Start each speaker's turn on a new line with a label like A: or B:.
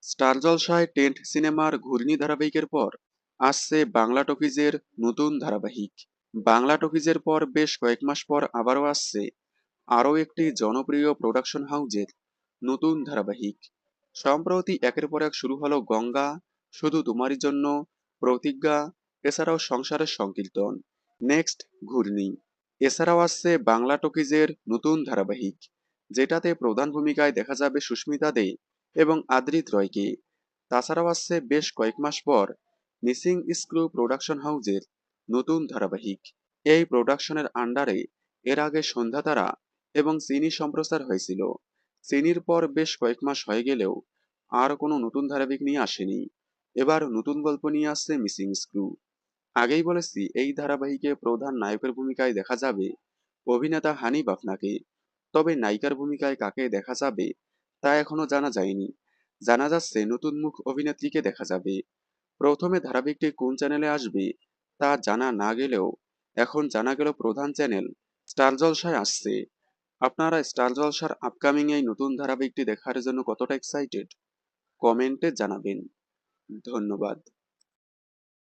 A: Star জলসায় tent সিনেমার ঘূর্ণি ধারাবাহিকের পর আসছে বাংলা টকিজের নতুন ধারাবাহিক। বাংলা টকিজের পর বেশ কয়েক মাস পর আবারও আসছে আরও একটি জনপ্রিয় প্রোডাকশন হাউজের নতুন ধারাবাহিক। সম্প্রতি একের পর এক শুরু হলো গঙ্গা, শুধু তোমারই জন্য, প্রতিজ্ঞা, এছাড়াও সংসারের সংকীর্তন, নেক্সট ঘূর্ণি। এছাড়াও আসছে বাংলা টকিজের নতুন ধারাবাহিক, যেটাতে প্রধান ভূমিকায় দেখা যাবে সুস্মিতা দে এবং আদ্রিত রয়কে। তাছাড়াও আসছে বেশ কয়েক মাস পর মিসিং স্ক্রু প্রোডাকশন হাউজের নতুন ধারাবাহিক। এই প্রোডাকশনের আন্ডারে এর আগে সন্ধ্যা তারা এবং চিনি সম্প্রচার হয়েছিল। চিনির পর বেশ কয়েক মাস হয়ে গেলেও আর কোনো নতুন ধারাবাহিক নিয়ে আসেনি। এবার নতুন গল্প নিয়ে আসছে মিসিং স্ক্রু। আগেই বলেছি এই ধারাবাহিকে প্রধান নায়কের ভূমিকায় দেখা যাবে অভিনেতা হানিফ আফনাকে। তবে নায়িকার ভূমিকায় কাকে দেখা যাবে তা এখনো জানা যায়নি। জানা যাচ্ছে নতুন মুখ অভিনেত্রীকে দেখা যাবে। প্রথমে ধারাবাহিকটি কোন চ্যানেলে আসবে তা জানা না গেলেও এখন জানা গেল প্রধান চ্যানেল স্টার জলসায় আসছে। আপনারা স্টার জলসার আপকামিং এই নতুন ধারাবাহিকটি দেখার জন্য কতটা এক্সাইটেড কমেন্টে জানাবেন। ধন্যবাদ।